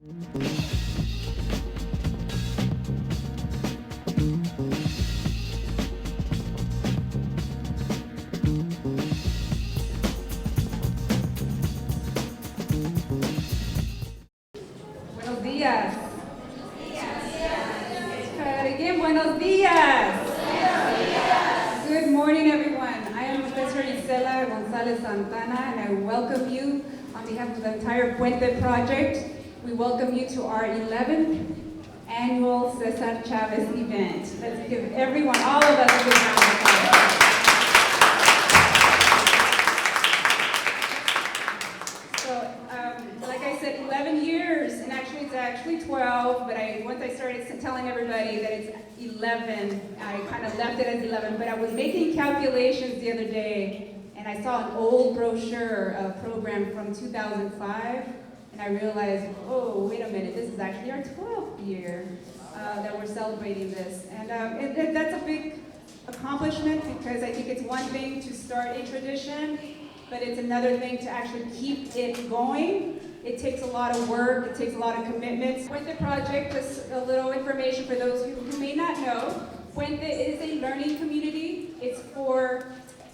Buenos días. Again, buenos días. Good morning, everyone. I am Professor Isela Gonzalez Santana, and I welcome you on behalf of the entire Puente Project. We welcome you to our 11th annual Cesar Chavez event. Let's give everyone, all of us, a big round of applause. Like I said, 11 years, and it's actually 12, but once I started telling everybody that it's 11, I kind of left it as 11, but I was making calculations the other day, and I saw an old brochure program from 2005, and I realized, oh, wait a minute, this is actually our 12th year that we're celebrating this. And that's a big accomplishment, because I think it's one thing to start a tradition, but it's another thing to actually keep it going. It takes a lot of work, it takes a lot of commitments. Puente Project, just a little information for those who may not know. Puente is a learning community. It's for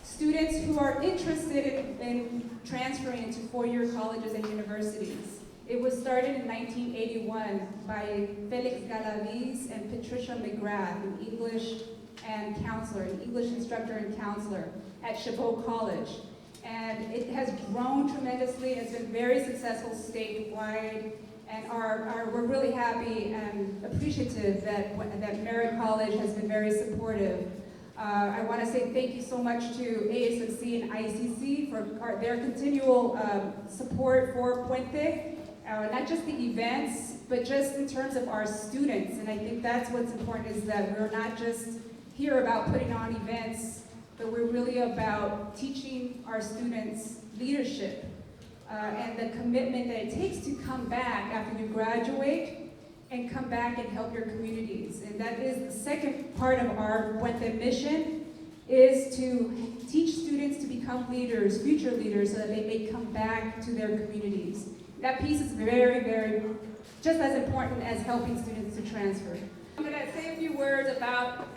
students who are interested in transferring into four-year colleges and universities. It was started in 1981 by Felix Galaviz and Patricia McGrath, an English instructor and counselor at Chabot College. And it has grown tremendously. It's been very successful statewide, and we're really happy and appreciative that Merritt College has been very supportive. I want to say thank you so much to ASMC and ICC for their continual support for Puente, not just the events, but just in terms of our students. And I think that's what's important, is that we're not just here about putting on events, but we're really about teaching our students leadership and the commitment that it takes to come back after you graduate and come back and help your communities. And that is the second part of our Puente mission, is to teach students to become leaders, future leaders, so that they may come back to their communities. That piece is very, very, just as important as helping students to transfer. I'm gonna say a few words about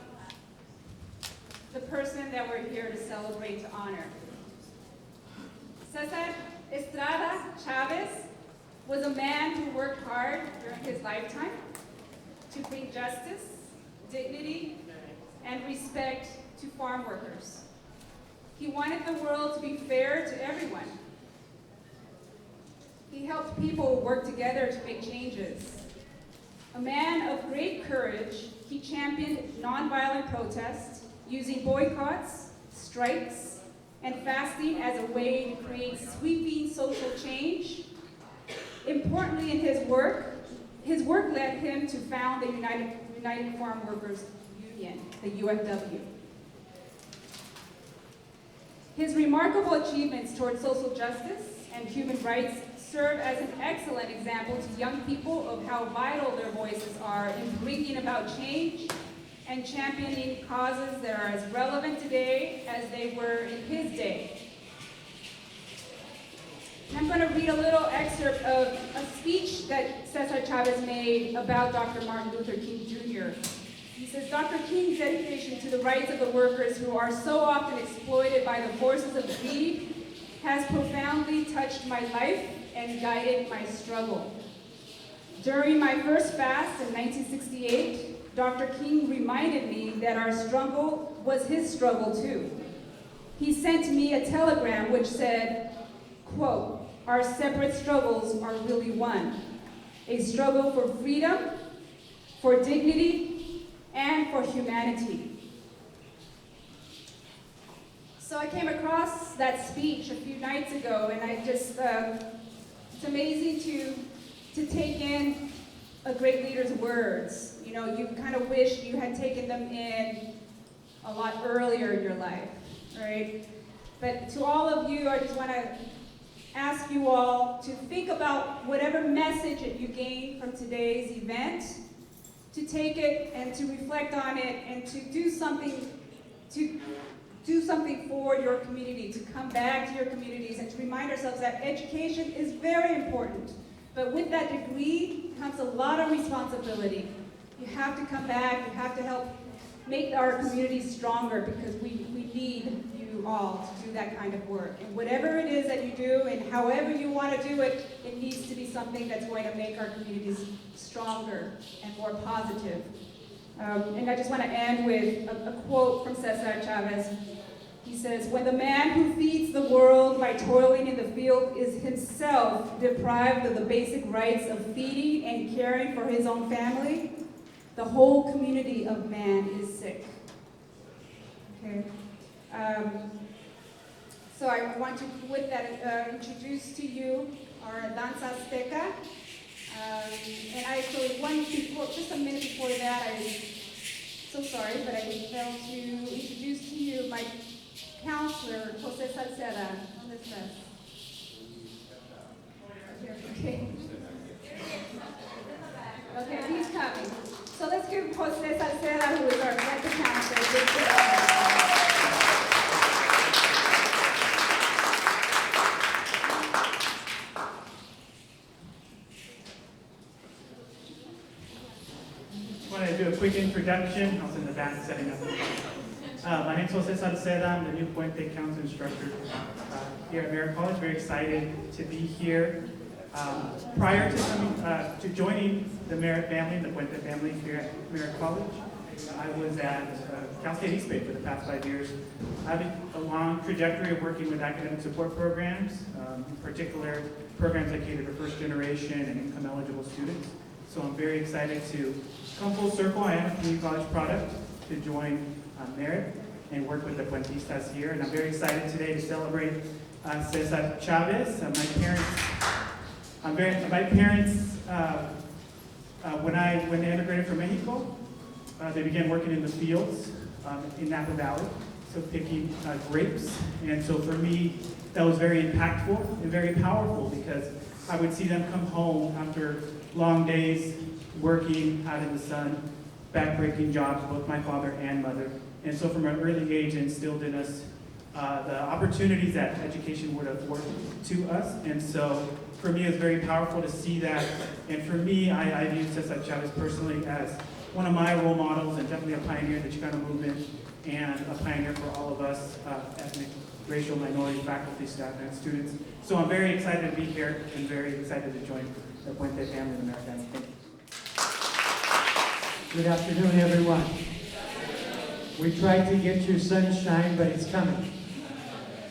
the person that we're here to celebrate, to honor. Cesar Chavez was a man who worked hard during his lifetime to bring justice, dignity, and respect to farm workers. He wanted the world to be fair to everyone. He helped people work together to make changes. A man of great courage, he championed nonviolent protests, using boycotts, strikes, and fasting as a way to create sweeping social change. Importantly, in his work led him to found the United Farm Workers Union, the UFW. His remarkable achievements towards social justice and human rights serve as an excellent example to young people of how vital their voices are in bringing about change and championing causes that are as relevant today as they were in his day. And I'm going to read a little excerpt of a speech that Cesar Chavez made about Dr. Martin Luther King Jr. He says, "Dr. King's dedication to the rights of the workers who are so often exploited by the forces of greed has profoundly touched my life and guided my struggle. During my first fast in 1968, Dr. King reminded me that our struggle was his struggle too. He sent me a telegram which said, quote, 'Our separate struggles are really one. A struggle for freedom, for dignity, and for humanity.'" So I came across that speech a few nights ago, and I just, it's amazing to take in a great leader's words. You know, you kind of wish you had taken them in a lot earlier in your life, right? But to all of you, I just want to ask you all to think about whatever message that you gained from today's event, to take it and to reflect on it and to do something for your community, to come back to your communities and to remind ourselves that education is very important. But with that degree lot of responsibility. You have to come back, you have to help make our community stronger, because we need you all to do that kind of work. And whatever it is that you do and however you want to do it, it needs to be something that's going to make our communities stronger and more positive. And I just want to end with a quote from Cesar Chavez. He says, "When the man who feeds the world by toiling in the field is himself deprived of the basic rights of feeding and caring for his own family, the whole community of man is sick." Okay. So I want to, with that, introduce to you our Danza Azteca. And I actually, just a minute before that, I'm so sorry, but I failed to introduce to you my counselor, Jose Salceda. On this desk. Okay. Okay, he's coming. So let's give Jose Salceda, who is our elected counselor, I want to do a quick introduction. I was in the back setting up. My name is Jose Salceda. I'm the new Puente Council instructor here at Merritt College. Very excited to be here. Prior to joining the Merritt family, the Puente family here at Merritt College, I was at Cal State East Bay for the past 5 years. I have a long trajectory of working with academic support programs, in particular programs that cater to first generation and income eligible students. So I'm very excited to come full circle. I am a community college product to join Merritt and work with the Puentistas here. And I'm very excited today to celebrate Cesar Chavez. My parents, when they immigrated from Mexico, they began working in the fields in Napa Valley, so picking grapes. And so for me, that was very impactful and very powerful, because I would see them come home after long days working out in the sun, backbreaking jobs, both my father and mother. And so from an early age, instilled in us the opportunities that education would afford to us. And so for me, it's very powerful to see that. And for me, I view Cesar Chavez personally as one of my role models, and definitely a pioneer in the Chicano movement, and a pioneer for all of us ethnic, racial, minority faculty, staff, and students. So I'm very excited to be here and very excited to join the Puente family in America. Thank you. Good afternoon, everyone. We tried to get you sunshine, but it's coming.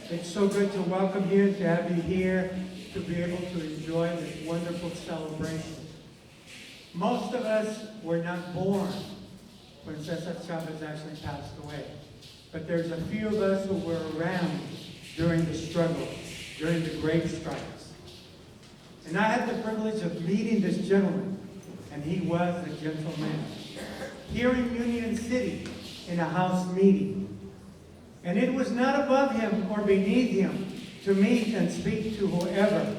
It's so good to welcome you, to have you here, to be able to enjoy this wonderful celebration. Most of us were not born when Cesar Chavez actually passed away, but there's a few of us who were around during the struggle, during the grape strikes. And I had the privilege of meeting this gentleman, and he was a gentleman, here in Union City in a house meeting. And it was not above him or beneath him to meet and speak to whoever,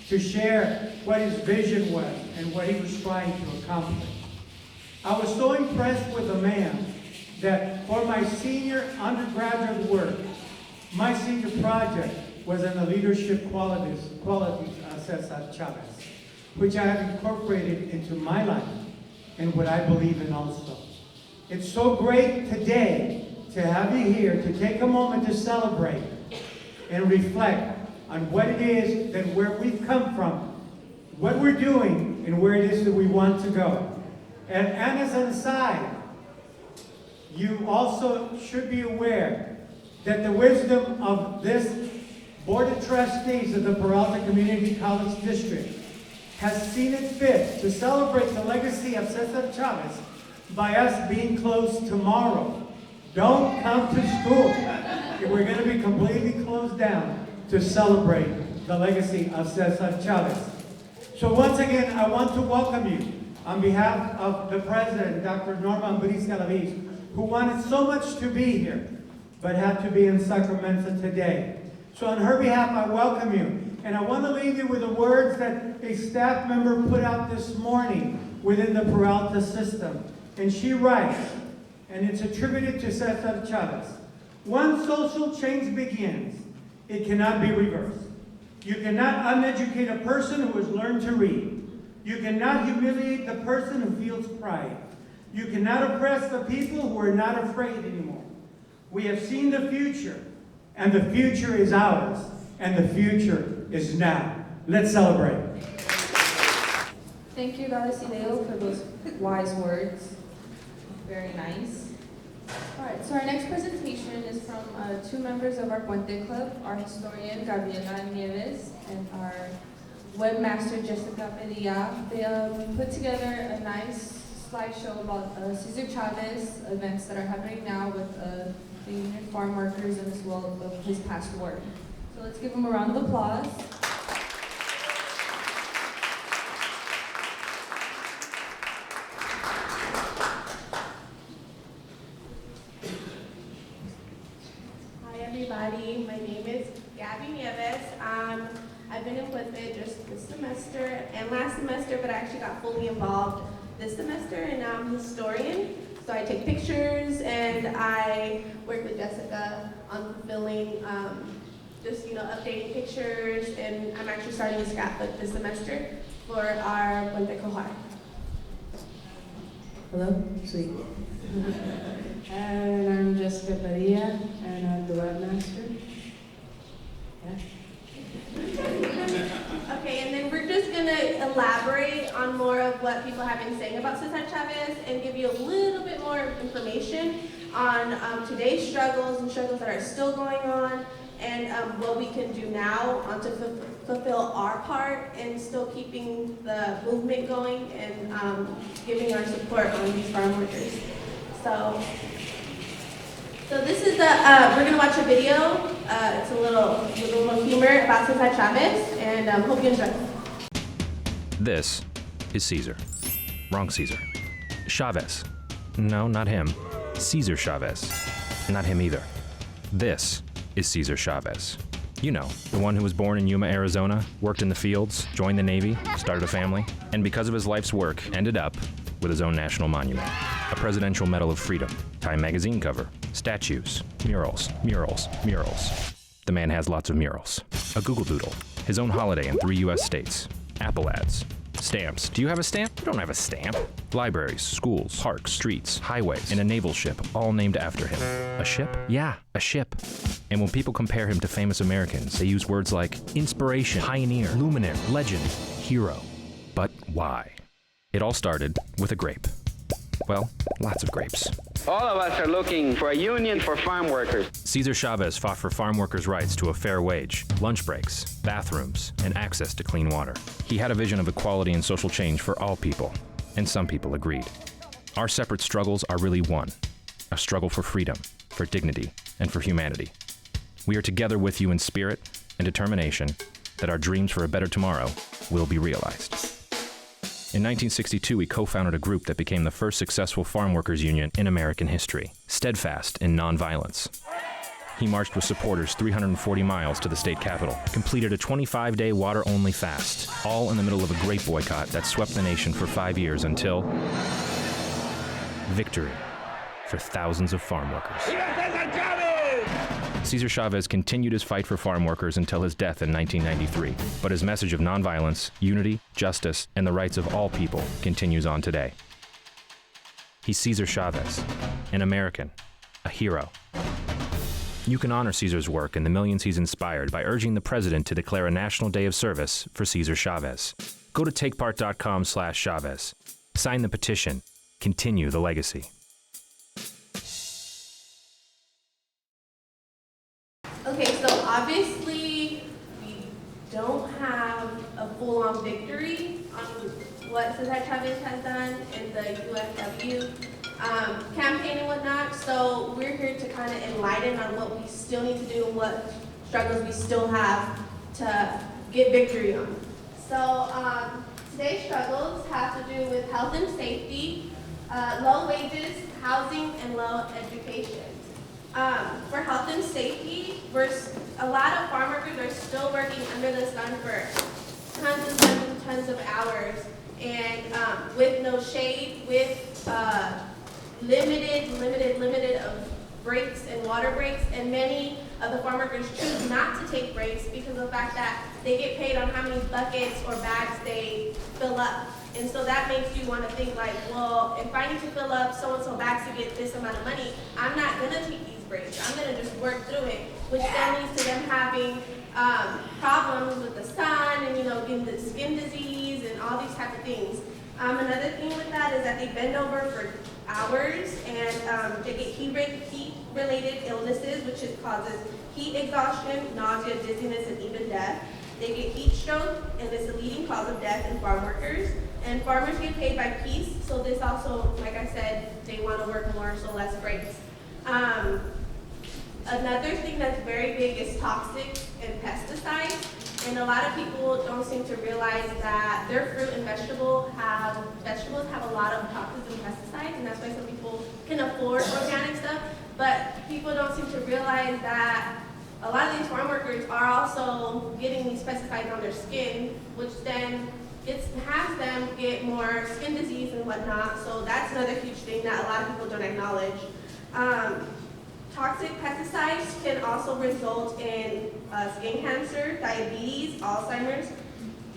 to share what his vision was and what he was trying to accomplish. I was so impressed with the man that for my senior undergraduate work, my senior project was in the leadership qualities of Cesar Chavez, which I have incorporated into my life and what I believe in also. It's so great today to have you here, to take a moment to celebrate and reflect on what it is that where we've come from, what we're doing, and where it is that we want to go. And as an aside, you also should be aware that the wisdom of this Board of Trustees of the Peralta Community College District has seen it fit to celebrate the legacy of Cesar Chavez by us being closed tomorrow. Don't come to school. We're going to be completely closed down to celebrate the legacy of Cesar Chavez. So once again, I want to welcome you on behalf of the President, Dr. Norma Ambriz-Galaviz, who wanted so much to be here, but had to be in Sacramento today. So on her behalf, I welcome you. And I want to leave you with the words that a staff member put out this morning within the Peralta system. And she writes, and it's attributed to Cesar Chavez: "Once social change begins, it cannot be reversed. You cannot uneducate a person who has learned to read. You cannot humiliate the person who feels pride. You cannot oppress the people who are not afraid anymore. We have seen the future, and the future is ours, and the future is now. Let's celebrate. Thank you, Garcilaso, for those wise words. Very nice. All right, so our next presentation is from two members of our Puente Club, our historian, Gabriela Nieves, and our webmaster, Jessica Medilla. They put together a nice slideshow about Cesar Chavez, events that are happening now with the Union Farm Workers and as well of his past work. So let's give him a round of applause. Hi everybody, my name is Gabby Nieves. I've been in Puente just this semester and last semester, but I actually got fully involved this semester, and now I'm a historian. So I take pictures and I work with Jessica on fulfilling, updating pictures, and I'm actually starting a scrapbook this semester for our Puente Cohort. Hello, sweet. And I'm Jessica Padilla, and I'm the webmaster. Yeah. Okay, and then we're just gonna elaborate on more of what people have been saying about Cesar Chavez and give you a little bit more information on today's struggles and struggles that are still going on, and what we can do now to fulfill our part and still keeping the movement going and giving our support on these farm workers. So this is we're gonna watch a video. It's a little humor about Cesar Chavez, and hope you enjoy. This is Cesar. Wrong Cesar. Chavez. No, not him. Cesar Chavez. Not him either. This is Cesar Chavez. You know, the one who was born in Yuma, Arizona, worked in the fields, joined the Navy, started a family, and because of his life's work, ended up with his own national monument. A Presidential Medal of Freedom, Time magazine cover, statues, murals, murals, murals. The man has lots of murals. A Google Doodle, his own holiday in 3 U.S. states, Apple ads, stamps. Do you have a stamp? You don't have a stamp. Libraries, schools, parks, streets, highways, and a naval ship, all named after him. A ship? Yeah, a ship. And when people compare him to famous Americans, they use words like inspiration, pioneer, luminary, legend, hero. But why? It all started with a grape. Well, lots of grapes. All of us are looking for a union for farm workers. Cesar Chavez fought for farm workers' rights to a fair wage, lunch breaks, bathrooms, and access to clean water. He had a vision of equality and social change for all people, and some people agreed. Our separate struggles are really one, a struggle for freedom, for dignity, and for humanity. We are together with you in spirit and determination that our dreams for a better tomorrow will be realized. In 1962, he co-founded a group that became the first successful farm workers union in American history, steadfast in nonviolence. He marched with supporters 340 miles to the state capitol, completed a 25-day water-only fast, all in the middle of a grape boycott that swept the nation for 5 years until victory for thousands of farm workers. Cesar Chavez continued his fight for farm workers until his death in 1993, but his message of nonviolence, unity, justice, and the rights of all people continues on today. He's Cesar Chavez, an American, a hero. You can honor Cesar's work and the millions he's inspired by urging the president to declare a National Day of Service for Cesar Chavez. Go to takepart.com/Chavez. Sign the petition. Continue the legacy. Okay, so obviously we don't have a full-on victory on what Cesar Chavez has done in the UFW campaign and whatnot. So we're here to kind of enlighten on what we still need to do and what struggles we still have to get victory on. So today's struggles have to do with health and safety, low wages, housing, and low education. For health and safety, a lot of farm workers are still working under the sun for tons and tons and tons of hours, and with no shade, with limited of breaks and water breaks, and many of the farm workers choose not to take breaks because of the fact that they get paid on how many buckets or bags they fill up. And so that makes you want to think like, well, if I need to fill up so-and-so bags to get this amount of money, I'm not going to take these breaks. I'm going to just work through it, which then leads to them having problems with the sun and, getting the skin disease and all these type of things. Another thing with that is that they bend over for hours and they get heat-related illnesses, which causes heat exhaustion, nausea, dizziness, and even death. They get heat stroke, and it's the leading cause of death in farm workers. And farmers get paid by piece, so this also, like I said, they want to work more, so less breaks. Another thing that's very big is toxics and pesticides. And a lot of people don't seem to realize that their fruit and vegetables have a lot of toxins and pesticides, and that's why some people can afford organic stuff. But people don't seem to realize that a lot of these farm workers are also getting these pesticides on their skin, which then has them get more skin disease and whatnot. So that's another huge thing that a lot of people don't acknowledge. Toxic pesticides can also result in skin cancer, diabetes, Alzheimer's,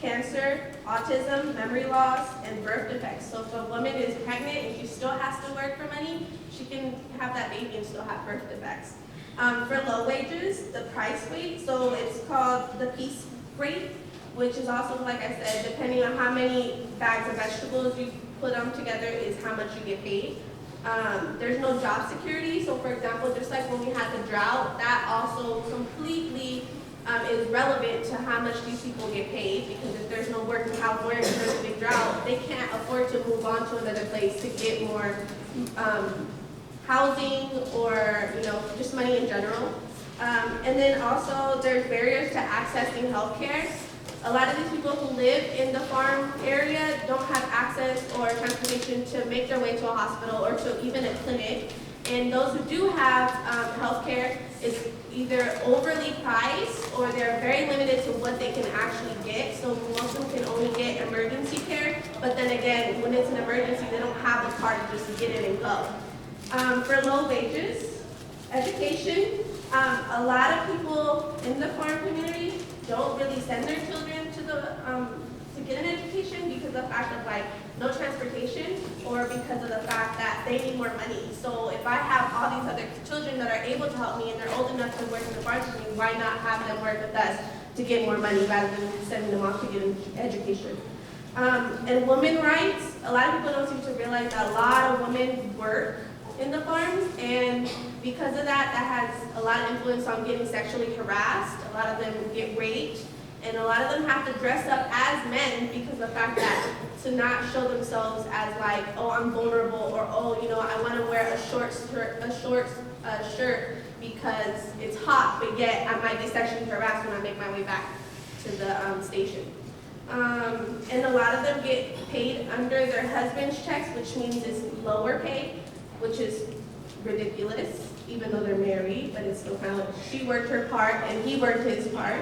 cancer, autism, memory loss, and birth defects. So if a woman is pregnant and she still has to work for money, she can have that baby and still have birth defects. For low wages, the price rate, so it's called the piece rate, which is also, like I said, depending on how many bags of vegetables you put them together is how much you get paid. There's no job security, so for example, just like when we had the drought, that also completely is relevant to how much these people get paid, because if there's no work in California and there's a big drought, they can't afford to move on to another place to get more housing or just money in general. And then also there's barriers to accessing healthcare. A lot of these people who live in the farm area don't have access or transportation to make their way to a hospital or to even a clinic. And those who do have healthcare is either overly priced or they're very limited to what they can actually get. So most of them can only get emergency care, but then again, when it's an emergency, they don't have the card to just get in and go. For low wages, education, a lot of people in the farm community don't really send their children to get an education because of the fact of no transportation or because of the fact that they need more money. So if I have all these other children that are able to help me and they're old enough to work in the farm community, why not have them work with us to get more money rather than sending them off to get an education? And women rights, a lot of people don't seem to realize that a lot of women work in the farms, and because of that, that has a lot of influence on getting sexually harassed. A lot of them get raped, and a lot of them have to dress up as men because of the fact that to not show themselves as oh, I'm vulnerable, or oh, I want to wear a short shirt because it's hot, but yet I might be sexually harassed when I make my way back to the station. And a lot of them get paid under their husband's checks, which means it's lower pay, which is ridiculous, even though they're married, but it's still kind of she worked her part and he worked his part.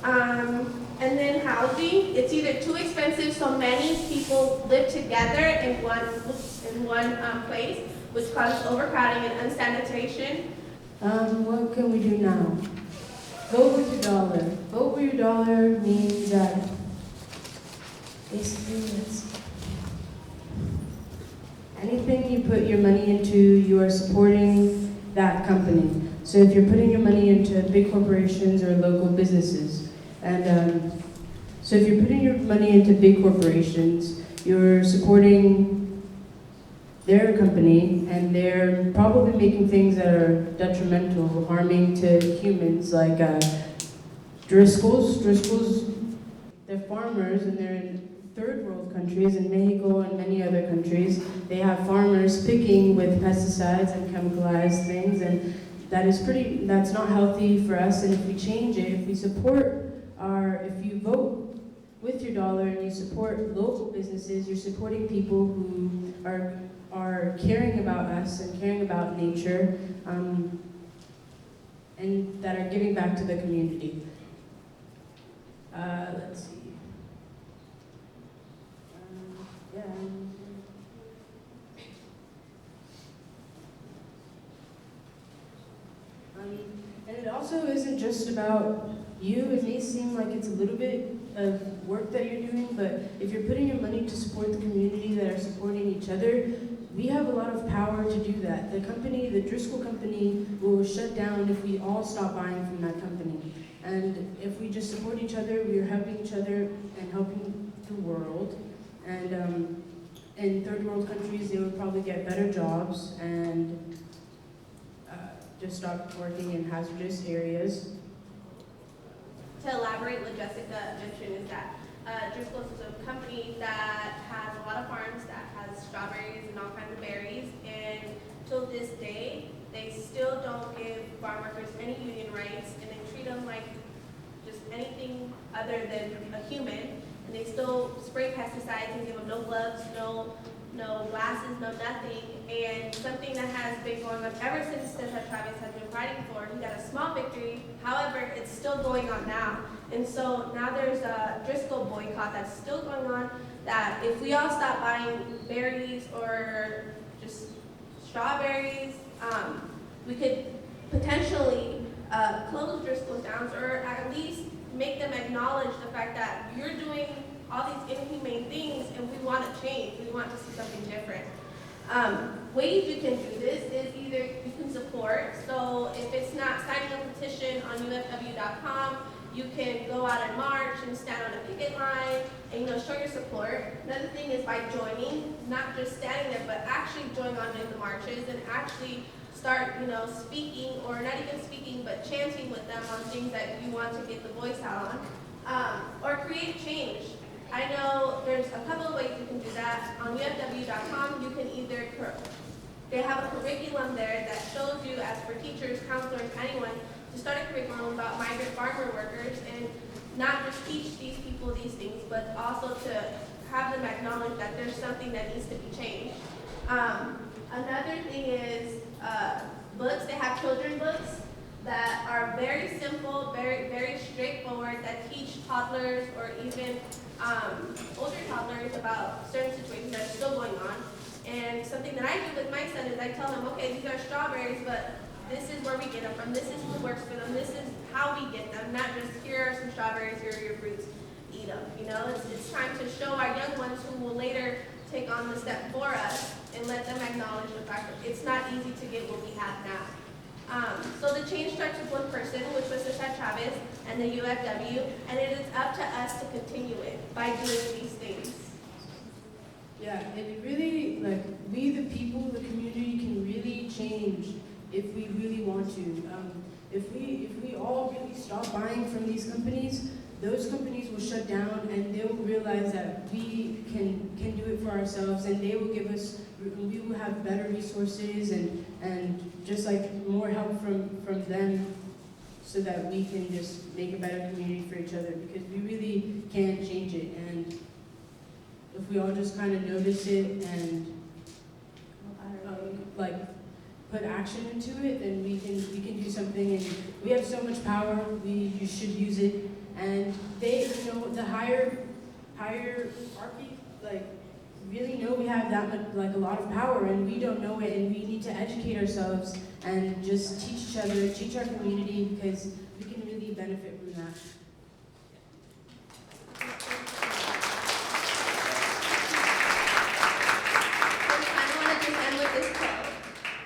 And then housing, it's either too expensive, so many people live together in one place, which causes overcrowding and unsanitation. What can we do now? Vote with your dollar. Vote with your dollar means that basically anything you put your money into, you are supporting that company. So if you're putting your money into big corporations or local businesses, and so if you're putting your money into big corporations, you're supporting their company, and they're probably making things that are detrimental, harming to humans, like Driscoll's, they're farmers, and they're in third world countries, in Mexico and many other countries. They have farmers picking with pesticides and chemicalized things, and that's not healthy for us. And if we change it, if we support if you vote with your dollar and you support local businesses, you're supporting people who are caring about us and caring about nature, and that are giving back to the community. Let's see. Yeah. And it also also isn't just about you. It may seem like it's a little bit of work that you're doing, but if you're putting your money to support the community that are supporting each other, we have a lot of power to do that. The company, the Driscoll company, will shut down if we all stop buying from that company. And if we just support each other, we are helping each other and helping the world. And in third world countries, they would probably get better jobs and just stop working in hazardous areas. To elaborate what Jessica mentioned is that Driscoll's is a company that has a lot of farms that has strawberries and all kinds of berries, and till this day, they still don't give farm workers any union rights, and they treat them like just anything other than a human, and they still spray pesticides and give them no gloves, no glasses, no nothing, and something that has been going on ever since Cesar Chavez has been fighting for. He got a small victory, however, it's still going on now. And so now there's a Driscoll boycott that's still going on, that if we all stop buying berries or just strawberries, we could potentially close Driscoll's down, or at least make them acknowledge the fact that you're doing all these inhumane things and we want to change, we want to see something different. Ways you can do this is either you can support, so if it's not signing a petition on UFW.com, you can go out and march and stand on a picket line and show your support. Another thing is by joining, not just standing there, but actually join on in the marches and actually start, speaking, or not even speaking, but chanting with them on things that you want to get the voice out on, or create change. I know there's a couple of ways you can do that. On UFW.com, you can either, they have a curriculum there that shows you, as for teachers, counselors, anyone, to start a curriculum about migrant farmer workers and not just teach these people these things, but also to have them acknowledge that there's something that needs to be changed. Another thing is books. They have children books that are very simple, very, very straightforward, that teach toddlers or even older toddlers about certain situations that are still going on. And something that I do with my son is I tell them, okay, these are strawberries, but this is where we get them from, this is who works for them, this is how we get them, not just here are some strawberries, here are your fruits, eat them. It's time to show our young ones who will later take on the step for us and let them acknowledge the fact that it's not easy to get what we have now. So the change starts with one person, which was Cesar Chavez and the UFW, and it is up to us to continue it by doing these things. Yeah, it really, we the people, the community can really change if we really want to. If we all really stop buying from these companies, those companies will shut down and they will realize that we can do it for ourselves, and they will give us, we will have better resources and just more help from them, so that we can just make a better community for each other, because we really can change it. And if we all just kind of notice it and put action into it, then we can do something. And we have so much power. You should use it. And they, the hierarchy, really know we have that much, a lot of power, and we don't know it, and we need to educate ourselves and just teach each other, teach our community, because we can really benefit from that. I want to just end with this quote.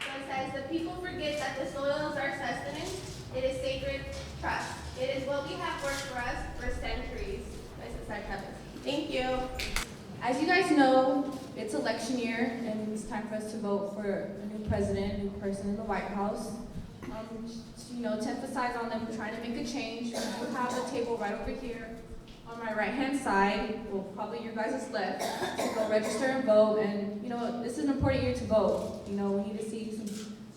So it says, "The people forget that the soil is our sustenance. It is sacred trust. It is what we have worked for us for centuries." By Cesar Chavez. Thank you. As you guys know, it's election year, and it's time for us to vote for a new president, a new person in the White House. To emphasize on them trying to make a change, we have a table right over here on my right-hand side, well, probably your guys' left, to go register and vote. And, this is an important year to vote. We need to see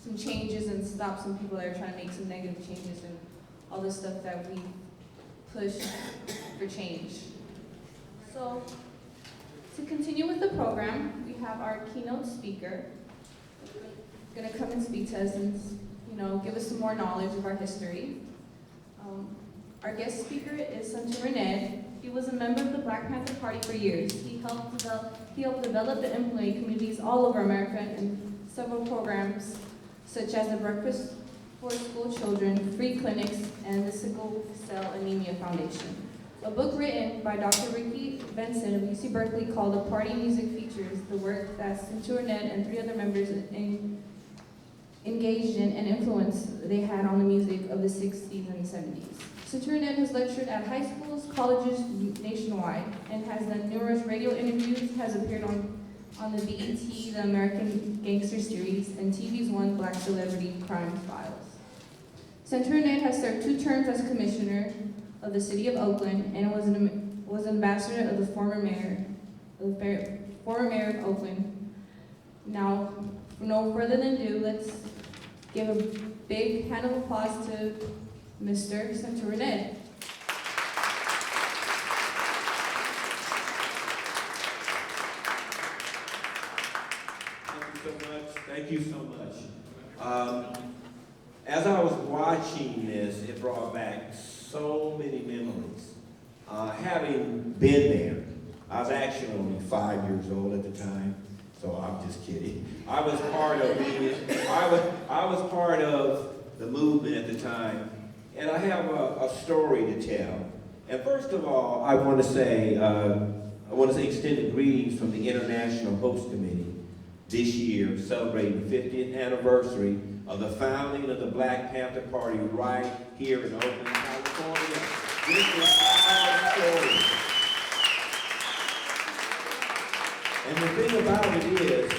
some changes and stop some people that are trying to make some negative changes and all this stuff that we push for change. So, to continue with the program, we have our keynote speaker going to come and speak to us and, give us some more knowledge of our history. Our guest speaker is Senator Merritt. He was a member of the Black Panther Party for years. He helped develop and implement communities all over America in several programs, such as the Breakfast for school children, free clinics, and the Sickle Cell Anemia Foundation. A book written by Dr. Ricky Benson of UC Berkeley called A Party Music features the work that Cesar Ned and 3 other members engaged in and influence they had on the music of the 60s and 70s. Cesar Ned has lectured at high schools, colleges nationwide, and has done numerous radio interviews, has appeared on the BET, the American Gangster series, and TV's One Black Celebrity Crime Files. Cesar Ned has served 2 terms as commissioner of the city of Oakland and was an ambassador of the former mayor of Oakland. Now, no further than ado, let's give a big hand of applause to Mr. Cesar Ned. Thank you so much. As I was watching this, it brought back so many memories. Having been there, I was actually only 5 years old at the time, so I'm just kidding. I was part of the movement at the time, and I have a story to tell. And first of all, I want to say extended greetings from the International Host Committee this year, celebrating the 50th anniversary of the founding of the Black Panther Party right here in Oakland, California. This is our story. And the thing about it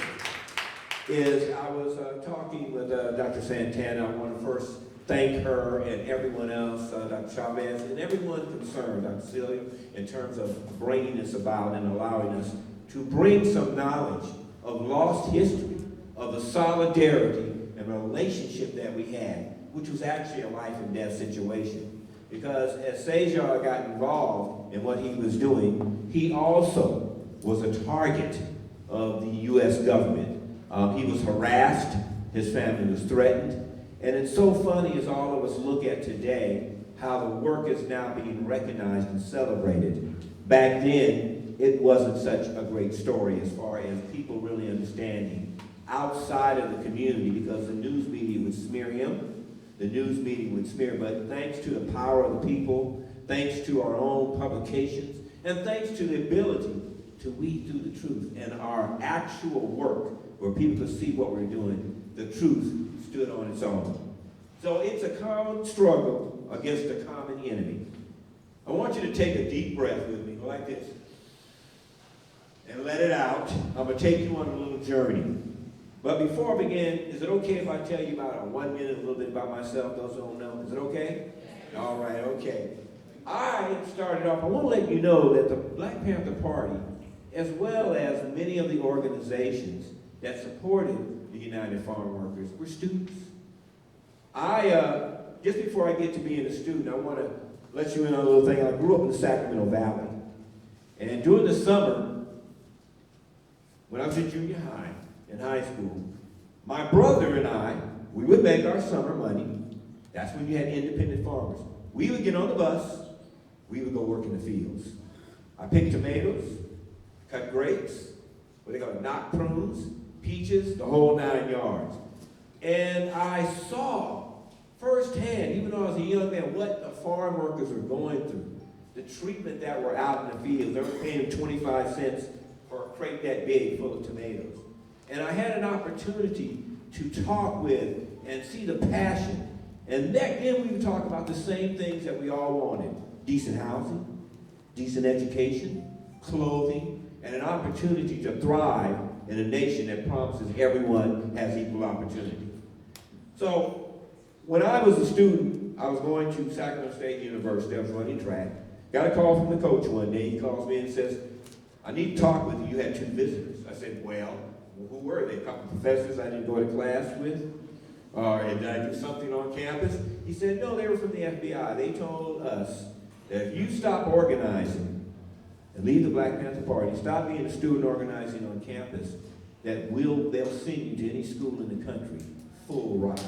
is I was talking with Dr. Santana. I want to first thank her and everyone else, Dr. Chavez, and everyone concerned, Dr. Celia, in terms of bringing this about and allowing us to bring some knowledge of lost history, of the solidarity and relationship that we had, which was actually a life and death situation. Because as Cesar got involved in what he was doing, he also was a target of the U.S. government. He was harassed, his family was threatened, and it's so funny as all of us look at today, how the work is now being recognized and celebrated. Back then, it wasn't such a great story as far as people really understanding outside of the community, because the news media would smear him, the news media would smear, but thanks to the power of the people, thanks to our own publications, and thanks to the ability to weed through the truth and our actual work where people could see what we're doing, the truth stood on its own. So it's a common struggle against a common enemy. I want you to take a deep breath with me, like this, and let it out. I'm going to take you on a little journey. But before I begin, is it okay if I tell you about 1 minute, a little bit about myself, those who don't know? Is it okay? All right, okay. I started off, I want to let you know that the Black Panther Party, as well as many of the organizations that supported the United Farm Workers, were students. Just before I get to being a student, I want to let you in on a little thing. I grew up in the Sacramento Valley. And during the summer, when I was in junior high, in high school, my brother and I, we would make our summer money. That's when you had independent farmers. We would get on the bus, we would go work in the fields. I picked tomatoes, cut grapes, what they call knock prunes, peaches, the whole 9 yards. And I saw firsthand, even though I was a young man, what the farm workers were going through. The treatment that were out in the field. They were paying 25 cents for a crate that big full of tomatoes. And I had an opportunity to talk with and see the passion. And back then we would talk about the same things that we all wanted. Decent housing, decent education, clothing, and an opportunity to thrive in a nation that promises everyone has equal opportunity. So when I was a student, I was going to Sacramento State University. I was running track. Got a call from the coach one day. He calls me and says, I need to talk with you. You had 2 visitors. I said, well, who were they? A couple of professors I didn't go to class with? Did I do something on campus? He said, no, they were from the FBI. They told us that if you stop organizing and leave the Black Panther Party, stop being a student organizing on campus, that they'll send you to any school in the country, full ride.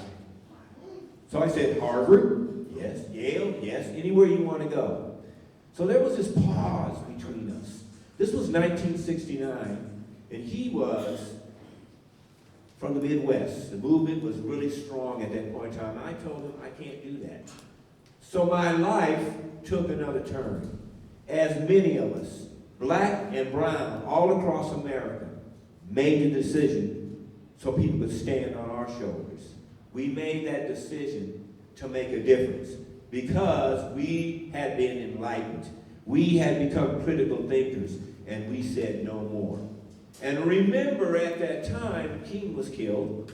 So I said, Harvard? Yes. Yale? Yes. Anywhere you want to go. So there was this pause between us. This was 1969, and he was from the Midwest. The movement was really strong at that point in time. I told him I can't do that. So my life took another turn. As many of us, black and brown, all across America, made the decision so people could stand on our shoulders. We made that decision to make a difference because we had been enlightened. We had become critical thinkers, and we said no more. And remember, at that time, the king was killed.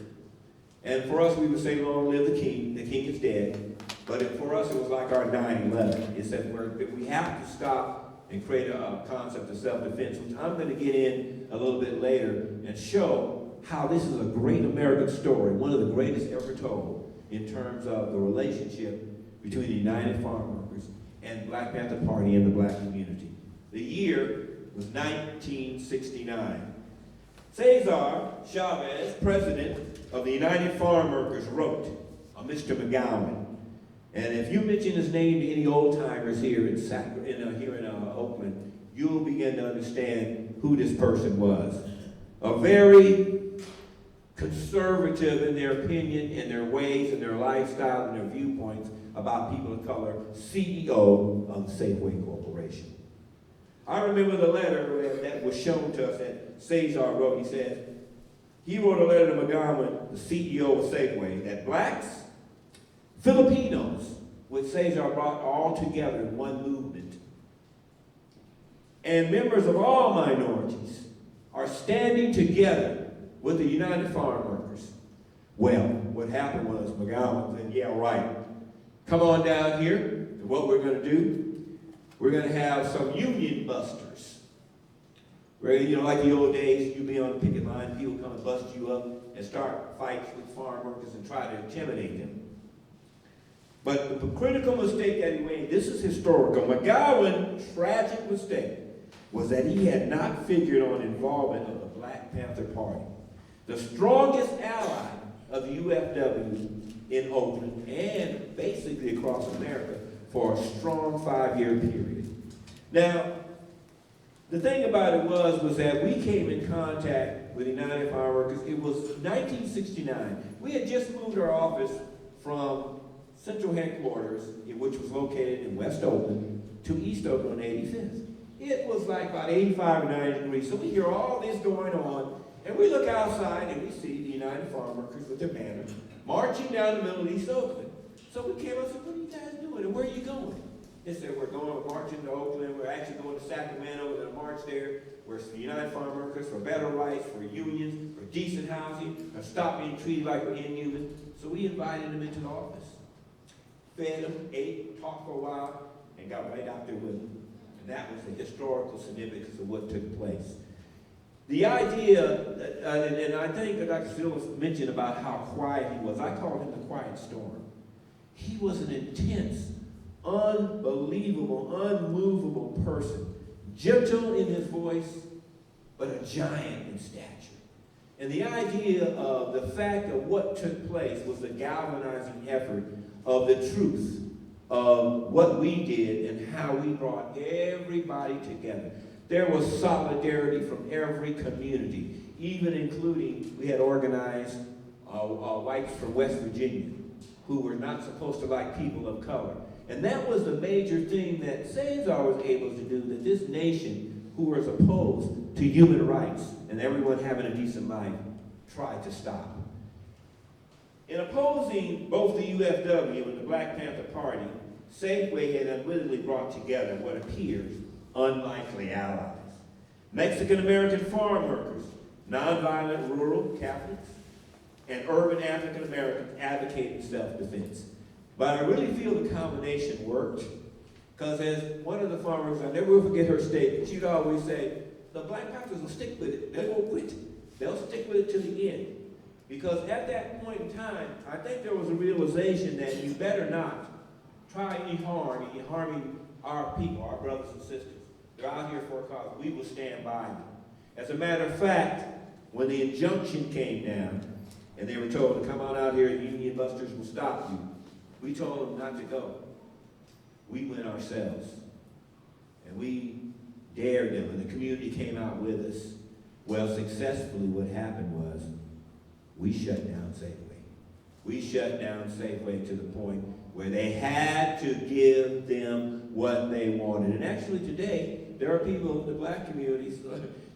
And for us, we would say, long live the king. The king is dead. But for us, it was like our 9/11. It said we have to stop and create a concept of self-defense, which I'm going to get in a little bit later and show how this is a great American story, one of the greatest ever told in terms of the relationship between the United Farm Workers and Black Panther Party and the black community. The year was 1969. Cesar Chavez, president of the United Farm Workers, wrote on Mr. McGowan. And if you mention his name to any old-timers here in Oakland, you'll begin to understand who this person was. A very conservative in their opinion, in their ways, in their lifestyle, and their viewpoints about people of color, CEO of the Safeway Corporation. I remember the letter that was shown to us that Cesar wrote. He wrote a letter to McGowan, the CEO of Safeway, that blacks, Filipinos, which Cesar brought all together in one movement, and members of all minorities are standing together with the United Farm Workers. Well, what happened was McGowan said, yeah, right. Come on down here, and what we're going to do, we're going to have some union busters. Where, like the old days, you'd be on the picket line, people come and bust you up and start fights with farm workers and try to intimidate them. But the critical mistake that he made, this is historical, McGowan's tragic mistake was that he had not figured on involvement of the Black Panther Party, the strongest ally of the UFW in Oakland and basically across America for a strong 5-year period. Now, the thing about it was that we came in contact with the United Farm Workers. It was 1969. We had just moved our office from central headquarters, which was located in West Oakland, to East Oakland on 85th. It was like about 85 or 90 degrees. So we hear all this going on, and we look outside and we see the United Farm Workers with their banner marching down the middle of East Oakland. So we came up and said, what are you guys doing and where are you going? They said, we're marching to Oakland. We're actually going to Sacramento. We're going to march there. We're the United Farm Workers for better rights, for unions, for decent housing, for stop being treated like we're inhuman. So we invited them into the office. Fed them, ate, talked for a while, and got right out there with them. And that was the historical significance of what took place. The idea, and I think that Dr. Silva mentioned about how quiet he was. I call him the quiet storm. He was an intense, unbelievable, unmovable person. Gentle in his voice, but a giant in stature. And the idea of the fact of what took place was the galvanizing effort of the truth of what we did and how we brought everybody together. There was solidarity from every community, even including, we had organized whites from West Virginia who were not supposed to like people of color. And that was the major thing that Cesar was able to do, that this nation, who was opposed to human rights and everyone having a decent life, tried to stop. In opposing both the UFW and the Black Panther Party, Safeway had unwittingly brought together what appears unlikely allies. Mexican-American farm workers, nonviolent rural Catholics, and urban African-Americans advocating self-defense. But I really feel the combination worked, because as one of the farmers, I never will forget her statement, she'd always say, the Black Panthers will stick with it, they won't quit. They'll stick with it to the end. Because at that point in time, I think there was a realization that you better not try any harm, and you're harming our people, our brothers and sisters. They're out here for a cause. We will stand by them. As a matter of fact, when the injunction came down, and they were told to come on out here and union busters will stop you, we told them not to go. We went ourselves. And we dared them, and the community came out with us. Well, successfully what happened was, we shut down Safeway. We shut down Safeway to the point where they had to give them what they wanted. And actually today, there are people in the black communities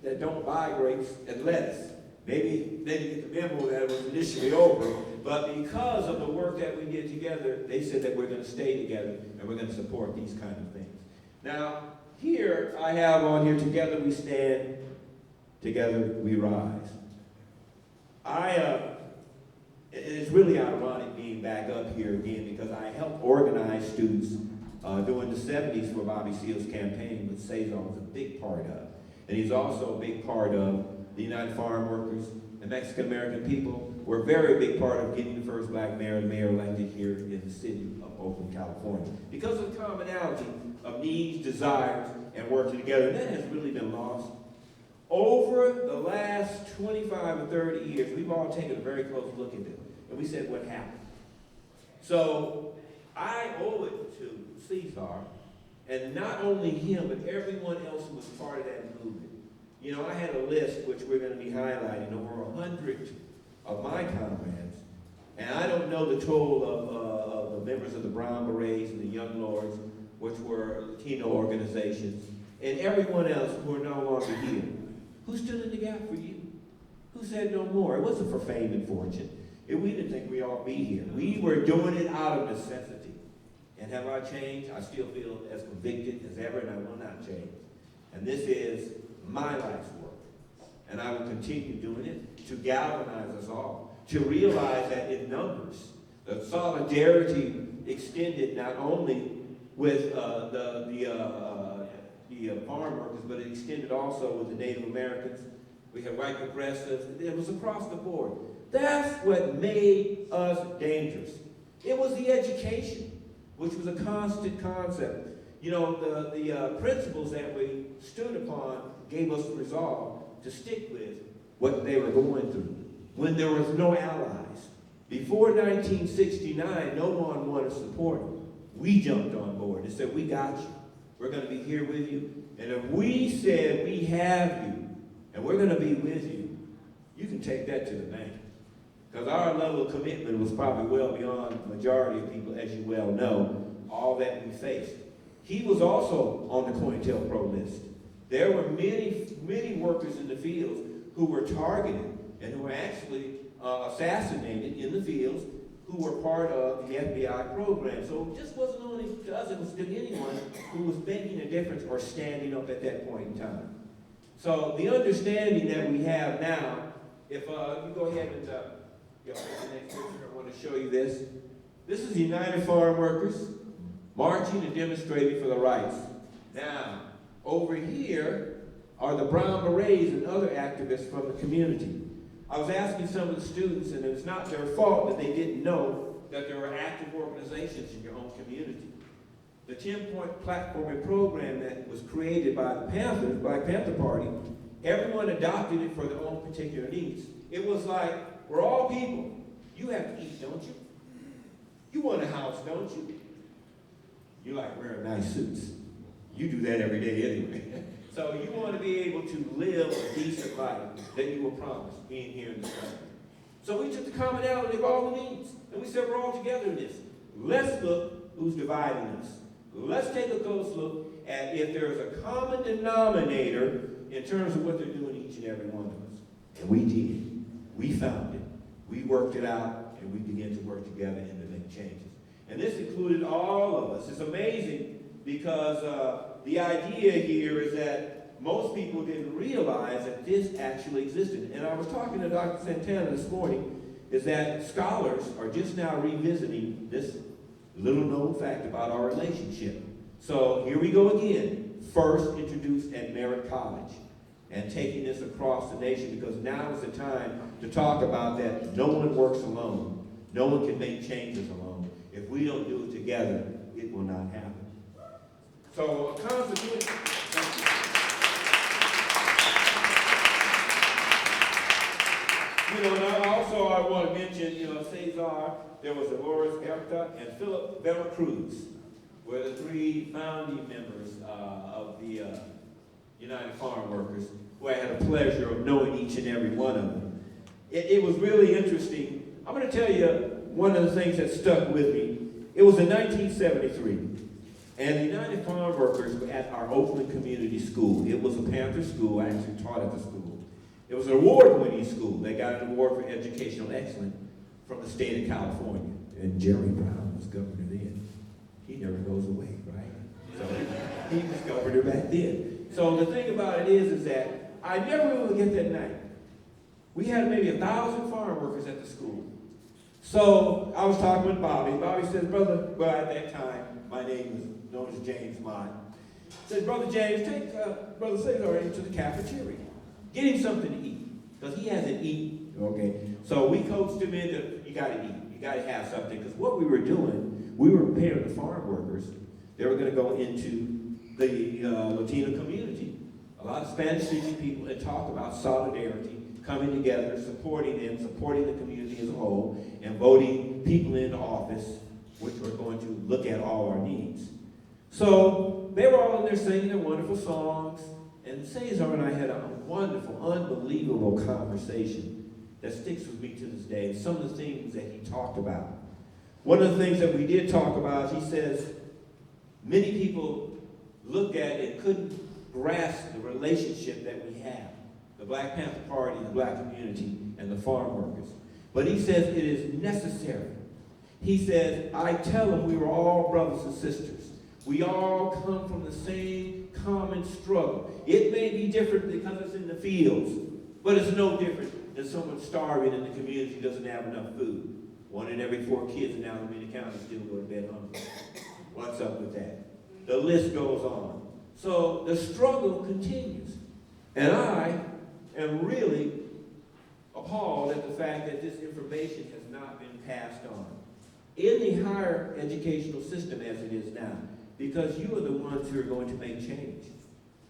that don't buy grapes and lettuce. Maybe they didn't get the memo that it was initially over, but because of the work that we did together, they said that we're going to stay together and we're going to support these kind of things. Now, here I have on here, together we stand, together we rise. It's really ironic being back up here again because I helped organize students during the 70s for Bobby Seale's campaign, which Cesar was a big part of. And he's also a big part of the United Farm Workers and Mexican American people. Were a very big part of getting the first black mayor and mayor elected here in the city of Oakland, California. Because of the commonality of needs, desires, and working together. And that has really been lost. Over the last 25 or 30 years, we've all taken a very close look at it. And we said, what happened? So I owe it to Cesar, and not only him, but everyone else who was part of that movement. You know, I had a list, which we're going to be highlighting, over 100 of my comrades. And I don't know the total of the members of the Brown Berets and the Young Lords, which were Latino organizations, and everyone else who are no longer here. Who stood in the gap for you? Who said no more? It wasn't for fame and fortune. We didn't think we'd all be here. We were doing it out of necessity. And have I changed? I still feel as convicted as ever, and I will not change. And this is my life's work. And I will continue doing it to galvanize us all, to realize that in numbers, the solidarity extended not only with the farm workers, but it extended also with the Native Americans. We had white progressives. It was across the board. That's what made us dangerous. It was the education, which was a constant concept. You know, the principles that we stood upon gave us the resolve to stick with what they were going through when there was no allies. Before 1969, no one wanted to support it. We jumped on board and said, we got you. We're going to be here with you. And if we said we have you and we're going to be with you, you can take that to the bank. Because our level of commitment was probably well beyond the majority of people, as you well know, all that we faced. He was also on the COINTELPRO list. There were many workers in the fields who were targeted and who were actually assassinated in the fields who were part of the FBI program. So it just wasn't only to us, it was to anyone who was making a difference or standing up at that point in time. So the understanding that we have now, if you go ahead and the next picture, I want to show you this. This is the United Farm Workers marching and demonstrating for the rights. Now, over here are the Brown Berets and other activists from the community. I was asking some of the students, and it's not their fault that they didn't know that there were active organizations in your own community. The 10-point platform and program that was created by the Panthers, Black Panther Party, everyone adopted it for their own particular needs. It was like, we're all people. You have to eat, don't you? You want a house, don't you? You like wearing nice suits. You do that every day anyway. So you want to be able to live a decent life that you were promised being here in this country. So we took the commonality of all the needs, and we said we're all together in this. Let's look who's dividing us. Let's take a close look at if there's a common denominator in terms of what they're doing, each and every one of us. And we did. We found it. We worked it out, and we began to work together and to make changes. And this included all of us. It's amazing because the idea here is that most people didn't realize that this actually existed. And I was talking to Dr. Santana this morning, is that scholars are just now revisiting this little known fact about our relationship. So here we go again, first introduced at Merritt College, and taking this across the nation, because now is the time to talk about that no one works alone. No one can make changes alone. If we don't do it together, it will not happen. So a constitution. And also I want to mention, Cesar, there was Dolores Erta and Philip Veracruz, were the three founding members of the United Farm Workers, who I had the pleasure of knowing each and every one of them. it was really interesting. I'm going to tell you one of the things that stuck with me. It was in 1973. And the United Farm Workers were at our Oakland Community School. It was a Panther school. I actually taught at the school. It was an award-winning school. They got an award for educational excellence from the state of California. And Jerry Brown was governor then. He never goes away, right? So he was governor back then. So the thing about it is that I never will forget that night. We had maybe 1,000 farm workers at the school. So I was talking with Bobby. Bobby says, brother, well, at that time, my name was known as James Mott. Says, Brother James, take Brother Cesar into the cafeteria. Get him something to eat, because he hasn't eaten, okay? So we coached him into, you gotta eat, you gotta have something, because what we were doing, we were preparing the farm workers. They were gonna go into the Latino community, a lot of Spanish-speaking people, and talk about solidarity, coming together, supporting them, supporting the community as a whole, and voting people into office, which were going to look at all our needs. So they were all in there singing their wonderful songs, and Cesar and I had a wonderful, unbelievable conversation that sticks with me to this day, and some of the things that he talked about. One of the things that we did talk about, he says, many people looked at and couldn't grasp the relationship that we have, the Black Panther Party, the black community, and the farm workers. But he says it is necessary. He says, I tell them we were all brothers and sisters. We all come from the same common struggle. It may be different because it's in the fields, but it's no different than someone starving in the community who doesn't have enough food. 1 in every 4 kids in Alameda County still go to bed hungry. What's up with that? The list goes on. So the struggle continues. And I am really appalled at the fact that this information has not been passed on in the higher educational system as it is now, because you are the ones who are going to make change.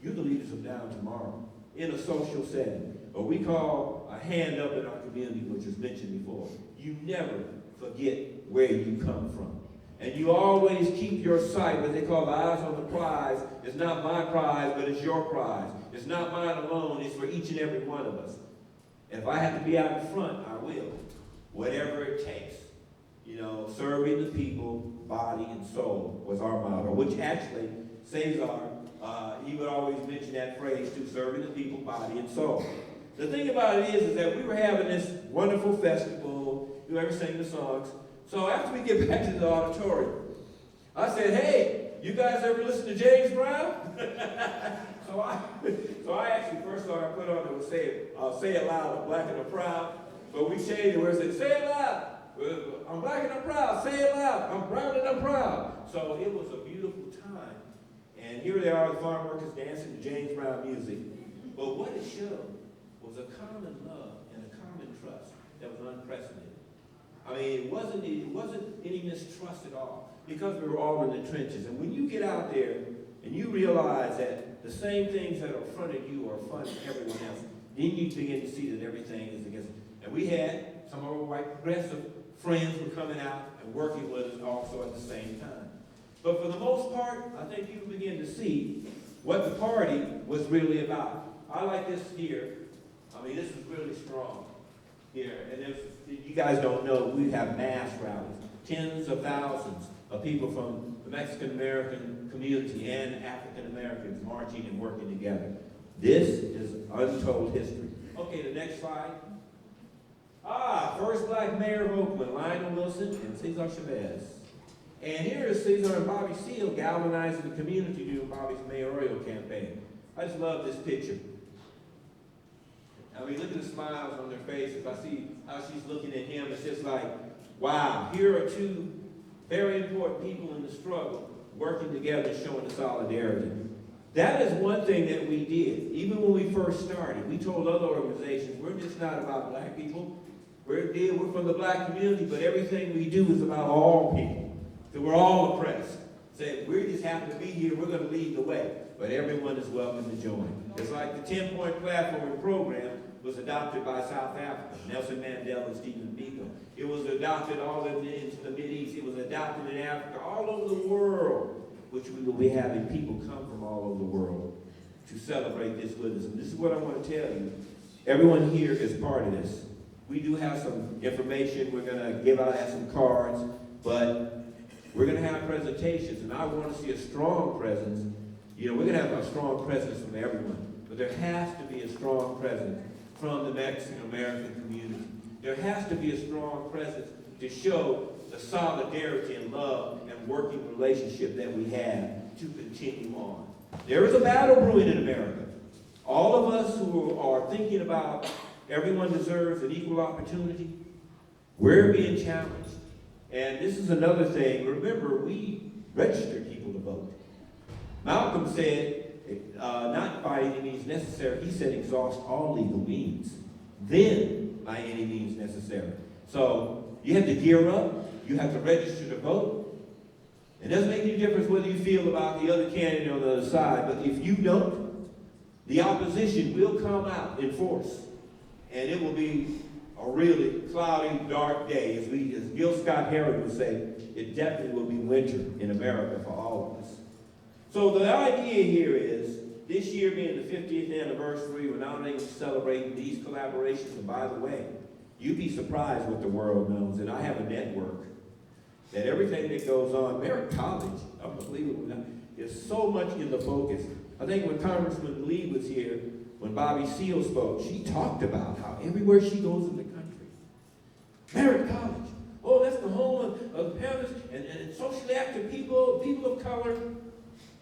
You're the leaders of now and tomorrow in a social setting, or we call a hand up in our community, which was mentioned before. You never forget where you come from. And you always keep your sight, what they call the eyes on the prize. It's not my prize, but it's your prize. It's not mine alone, it's for each and every one of us. And if I have to be out in front, I will. Whatever it takes. You know, serving the people, body and soul was our motto, which actually, Cesar, he would always mention that phrase too, serving the people, body and soul. The thing about it is that we were having this wonderful festival, whoever sang the songs. So after we get back to the auditorium, I said, hey, you guys ever listen to James Brown? so I actually first thought I put on it was say it loud, I'm black and I'm proud. But we changed it where it said, say it loud. I'm black and I'm proud. Say it loud. I'm brown and I'm proud. So it was a beautiful time. And here they are, the farm workers dancing to James Brown music. But what it showed was a common love and a common trust that was unprecedented. I mean, it wasn't any mistrust at all, because we were all in the trenches. And when you get out there and you realize that the same things that are in front of you are in front of everyone else, then you begin to see that everything is against. And we had some of our white progressive friends were coming out and working with us also at the same time. But for the most part, I think you begin to see what the party was really about. I like this here. I mean, this is really strong here. And if you guys don't know, we have mass rallies. Tens of thousands of people from the Mexican-American community and African-Americans marching and working together. This is untold history. Okay, the next slide. First black mayor of Oakland, Lionel Wilson and Cesar Chavez. And here is Cesar and Bobby Seale galvanizing the community during Bobby's mayoral campaign. I just love this picture. I mean, look at the smiles on their faces. I see how she's looking at him. It's just like, wow, here are two very important people in the struggle working together, showing the solidarity. That is one thing that we did. Even when we first started, we told other organizations, we're just not about black people. We're from the black community, but everything we do is about all people. That we're all oppressed. Say, we just happen to be here, we're going to lead the way. But everyone is welcome to join. It's like the 10-point platform program was adopted by South Africa, Nelson Mandela and Stephen Biko. It was adopted all into the Mideast. It was adopted in Africa, all over the world, which we will be having people come from all over the world to celebrate this with us. And this is what I want to tell you. Everyone here is part of this. We do have some information we're going to give out, some cards, but we're going to have presentations, and I want to see a strong presence. You know, we're going to have a strong presence from everyone, but there has to be a strong presence from the Mexican-American community. There has to be a strong presence to show the solidarity and love and working relationship that we have to continue on. There is a battle brewing in America. All of us who are thinking about everyone deserves an equal opportunity, we're being challenged. And this is another thing. Remember, we registered people to vote. Malcolm said, not by any means necessary. He said, exhaust all legal means. Then, by any means necessary. So, you have to gear up. You have to register to vote. It doesn't make any difference whether you feel about the other candidate on the other side, but if you don't, the opposition will come out in force. And it will be a really cloudy, dark day. As Gil Scott-Heron would say, it definitely will be winter in America for all of us. So the idea here is, this year being the 50th anniversary, we're not only celebrating these collaborations, and by the way, you'd be surprised what the world knows. And I have a network that everything that goes on, Merritt College, unbelievable, is so much in the focus. I think when Congressman Lee was here, when Bobby Seale spoke, she talked about how everywhere she goes in the country, Merritt College, oh, that's the home of parents and socially active people, people of color.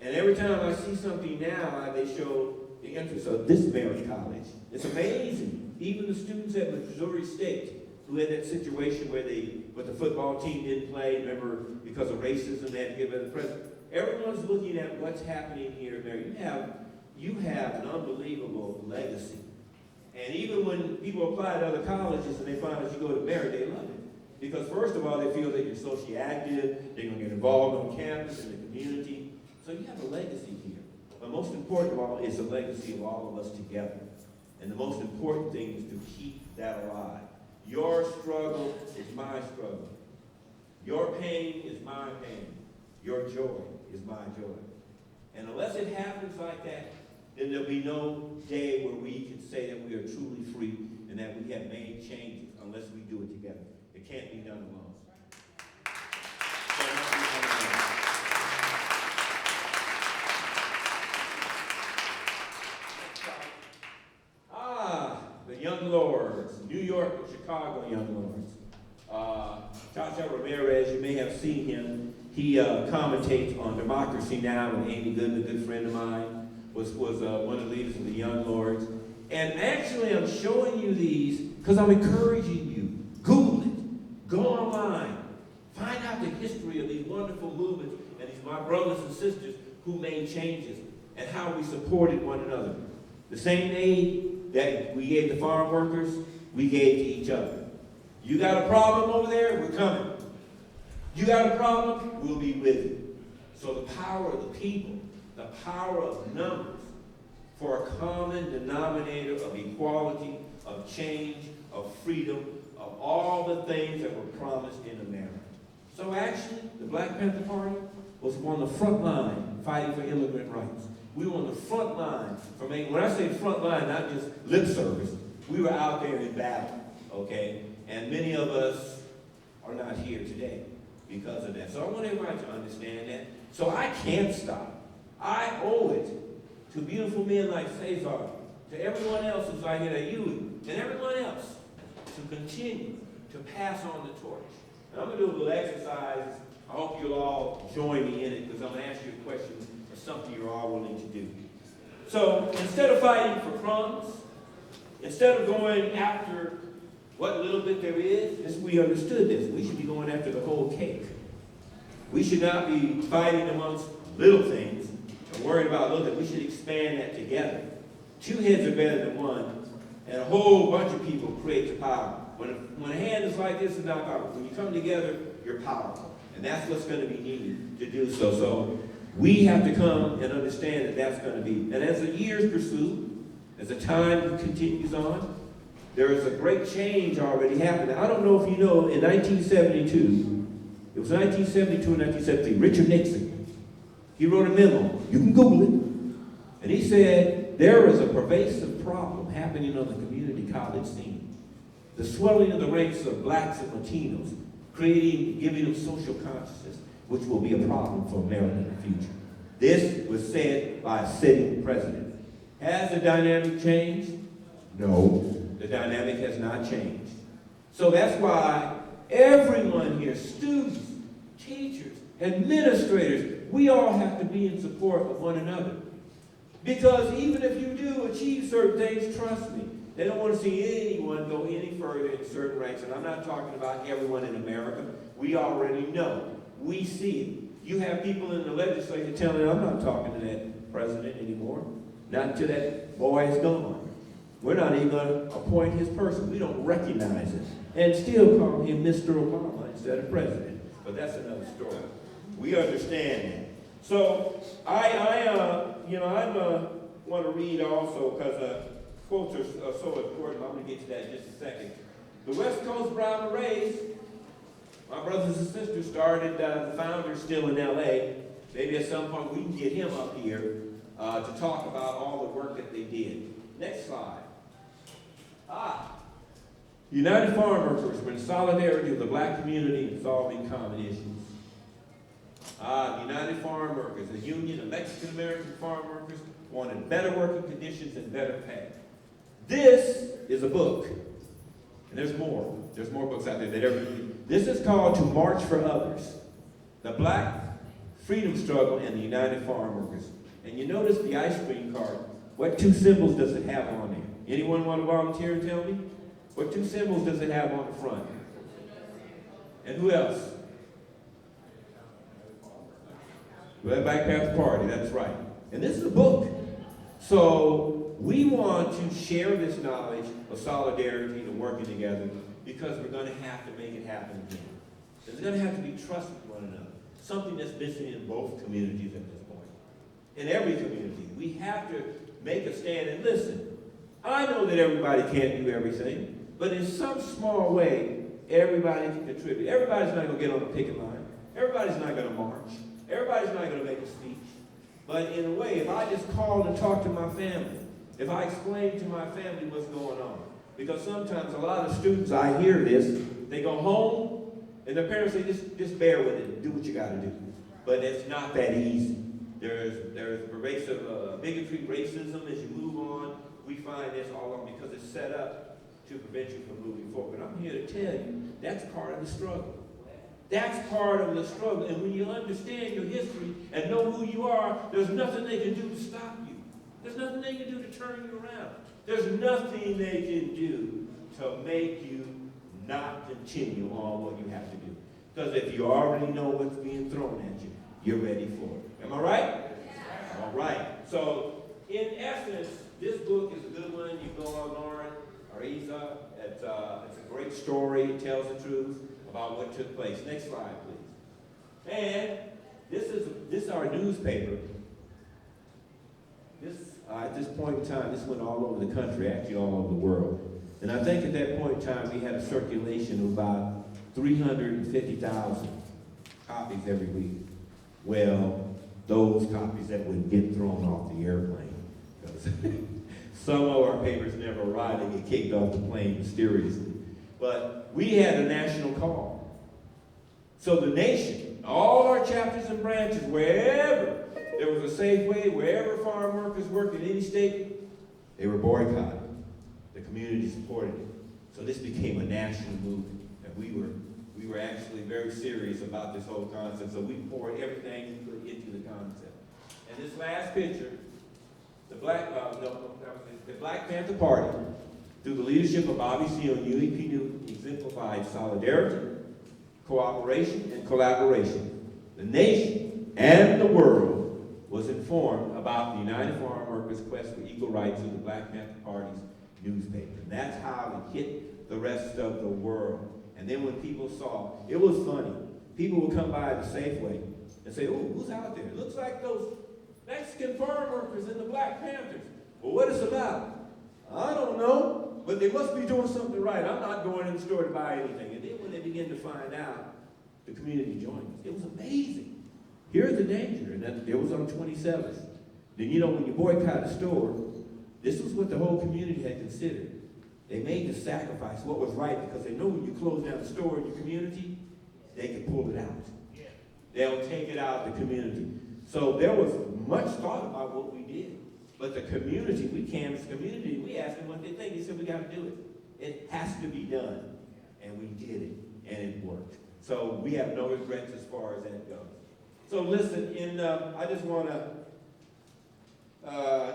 And every time I see something now, they show the interest of this Merritt College. It's amazing. Even the students at Missouri State, who had that situation where the football team didn't play, remember, because of racism, they had to give it a present. Everyone's looking at what's happening here there. You have an unbelievable legacy. And even when people apply to other colleges and they find out you go to Merritt, they love it. Because first of all, they feel that you're socially active, they're going to get involved on campus, in the community. So you have a legacy here. But most important of all is the legacy of all of us together. And the most important thing is to keep that alive. Your struggle is my struggle. Your pain is my pain. Your joy is my joy. And unless it happens like that, then there'll be no day where we can say that we are truly free and that we have made changes unless we do it together. It can't be done alone. The Young Lords, New York and Chicago Young Lords. Cesar Chavez, you may have seen him. He commentates on Democracy Now! And Amy Goodman, a good friend of mine, was one of the leaders of the Young Lords. And actually, I'm showing you these because I'm encouraging you. Google it. Go online. Find out the history of these wonderful movements and these my brothers and sisters who made changes and how we supported one another. The same aid that we gave the farm workers, we gave to each other. You got a problem over there? We're coming. You got a problem? We'll be with you. So the power of the people, the power of numbers for a common denominator of equality, of change, of freedom, of all the things that were promised in America. So actually, the Black Panther Party was on the front line fighting for immigrant rights. We were on the front line for making, when I say front line, not just lip service, we were out there in battle, okay? And many of us are not here today because of that. So I want everybody to understand that. So I can't stop. I owe it to beautiful men like Cesar, to everyone else who's like it at you, and everyone else to continue to pass on the torch. And I'm going to do a little exercise. I hope you'll all join me in it because I'm going to ask you a question or something you're all willing to do. So instead of fighting for crumbs, instead of going after what little bit there is, we understood this. We should be going after the whole cake. We should not be fighting amongst little things and worried about little things. We should expand that together. Two heads are better than one, and a whole bunch of people create the power. When a hand is like this, it's not powerful. When you come together, you're powerful. And that's what's going to be needed to do so. So we have to come and understand that that's going to be. And as the years pursue, as the time continues on, there is a great change already happening. I don't know if you know, in 1972, it was 1972 and 1973, Richard Nixon, he wrote a memo. You can Google it. And he said, there is a pervasive problem happening on the community college scene. the swelling of the ranks of blacks and Latinos, giving them social consciousness, which will be a problem for America in the future. This was said by a sitting president. Has the dynamic changed? No, the dynamic has not changed. So that's why everyone here, students, teachers, administrators, we all have to be in support of one another. Because even if you do achieve certain things, trust me, they don't want to see anyone go any further in certain ranks. And I'm not talking about everyone in America. We already know. We see it. You have people in the legislature telling them, I'm not talking to that president anymore. Not until that boy is gone. We're not even going to appoint his person. We don't recognize him. And still call him Mr. Obama instead of president. But that's another story. We understand that. So I want to read also because quotes are so important. I'm going to get to that in just a second. The West Coast Brown Race, my brothers and sisters started, the founder's still in LA. Maybe at some point we can get him up here to talk about all the work that they did. Next slide. United Farm Workers were in solidarity with the black community in solving common issues. United Farm Workers, a union of Mexican-American farm workers, wanted better working conditions and better pay. This is a book, and there's more. There's more books out there that everybody. This is called To March for Others, the Black Freedom Struggle and the United Farm Workers. And you notice the ice cream cart. What two symbols does it have on there? Anyone want to volunteer and tell me? What two symbols does it have on the front? And who else? The Black Panther Party, that's right. And this is a book. So we want to share this knowledge of solidarity and working together because we're going to have to make it happen again. There's going to have to be trust with one another, something that's missing in both communities at this point. In every community, we have to make a stand and listen. I know that everybody can't do everything, but in some small way, everybody can contribute. Everybody's not going to get on a picket line. Everybody's not going to march. Everybody's not going to make a speech. But in a way, if I just called and talked to my family, if I explained to my family what's going on, because sometimes a lot of students, I hear this, they go home, and their parents say, just bear with it and do what you got to do. But it's not that easy. There's pervasive bigotry, racism as you move on. We find this all on because it's set up to prevent you from moving forward. But I'm here to tell you, that's part of the struggle. That's part of the struggle. And when you understand your history and know who you are, there's nothing they can do to stop you. There's nothing they can do to turn you around. There's nothing they can do to make you not continue on what you have to do. Because if you already know what's being thrown at you, you're ready for it. Am I right? Yeah. All right. So, in essence, this book is a good one. You go on Lauren or Isa. It's a great story. It tells the truth about what took place. Next slide, please. And this is our newspaper. At this point in time, this went all over the country, actually all over the world. And I think at that point in time, we had a circulation of about 350,000 copies every week. Well, those copies that would get thrown off the airplane. Some of our papers never arrived and get kicked off the plane mysteriously. But we had a national call. So the nation, all our chapters and branches, wherever there was a Safeway, wherever farm workers worked in any state, they were boycotted. The community supported it. So this became a national movement. And we were actually very serious about this whole concept. So we poured everything we could into the concept. And this last picture, the Black Panther Party, through the leadership of Bobby Seale and Huey P. Newton, exemplified solidarity, cooperation, and collaboration. The nation and the world was informed about the United Farm Workers' quest for equal rights through the Black Panther Party's newspaper. And that's how it hit the rest of the world. And then when people saw, it was funny. People would come by the Safeway and say, oh, who's out there? It looks like those Mexican farm workers and the Black Panthers. Well, what is it about? I don't know, but they must be doing something right. I'm not going in the store to buy anything. And then when they begin to find out, the community joined us. It was amazing. Here's the danger, and it was on 27th. Then, when you boycott a store, this was what the whole community had considered. They made the sacrifice, what was right, because they know when you close down a store in your community, they can pull it out. They'll take it out of the community. So there was much thought about what we did. But the community, we canvassed the community, we asked them what they think. They said, we got to do it. It has to be done. And we did it, and it worked. So we have no regrets as far as that goes. So listen, I just want to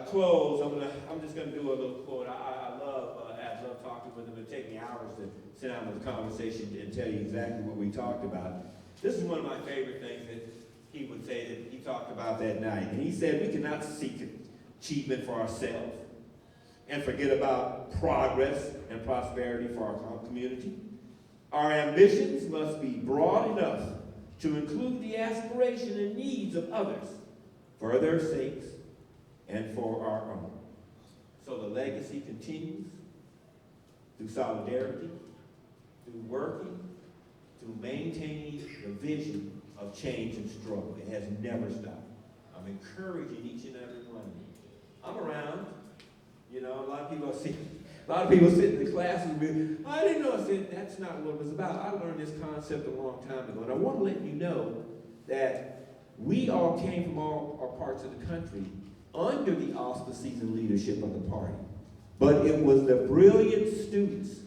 close. I'm just going to do a little quote. I love talking with them. It take me hours to sit down with a conversation and tell you exactly what we talked about. This is one of my favorite things that he would say that he talked about that night. And he said, we cannot seek achievement for ourselves and forget about progress and prosperity for our community. Our ambitions must be broad enough to include the aspiration and needs of others for their sakes and for our own. So the legacy continues through solidarity, through working, through maintaining the vision of change and struggle. It has never stopped. I'm encouraging each and every one of you. I'm around. You know, a lot of people sit in the class and be, I didn't know. I said, that's not what it was about. I learned this concept a long time ago. And I want to let you know that we all came from all parts of the country under the auspices and leadership of the party. But it was the brilliant students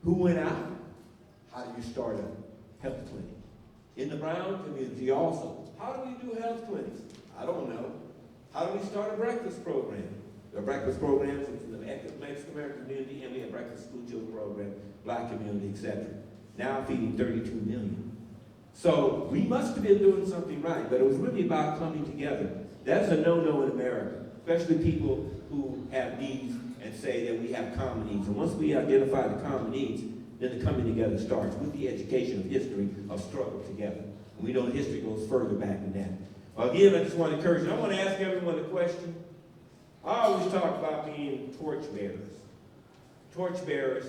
who went out. How do you start a health clinic? In the Brown community also. How do we do health clinics? I don't know. How do we start a breakfast program? There are breakfast programs in the Mexican American community, and we have breakfast school children program, black community, etc. Now feeding 32 million. So we must have been doing something right, but it was really about coming together. That's a no-no in America, especially people who have needs and say that we have common needs. And once we identify the common needs, then the coming together starts with the education of history of struggle together. And we know history goes further back than that. Again, I just want to encourage you. I want to ask everyone a question. I always talk about being torch bearers. Torch bearers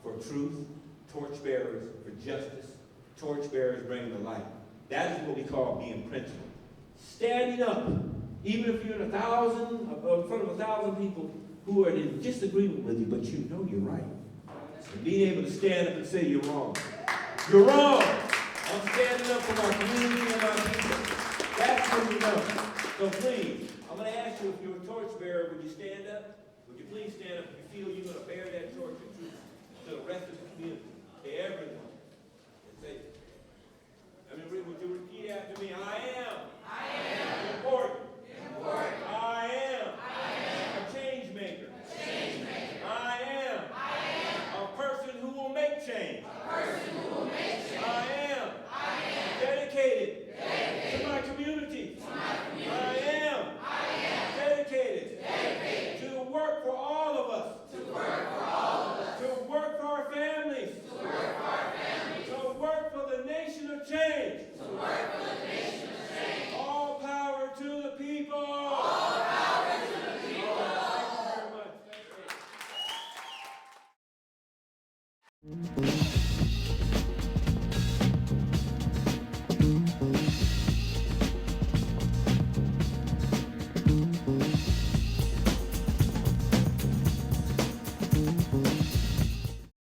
for truth, torch bearers for justice, torch bearers bringing the light. That is what we call being principled. Standing up, even if you're in front of 1,000 people who are in disagreement with you, but you know you're right. And being able to stand up and say you're wrong. You're wrong. I'm standing up for my community and my people. That's what we know. So please, I'm going to ask you, if you're a torch bearer, would you stand up? Would you please stand up if you feel you're going to bear that torch of truth to the rest of the community, to everyone? And say, would you repeat after me? I am. Important. I am. A change maker. I am. A person who will make change. I am. Dedicated. To my community. I am. Dedicated. To work for all of us. To work for our families. To work for the nation of change. All power to the people. Thank you very much. Thank you.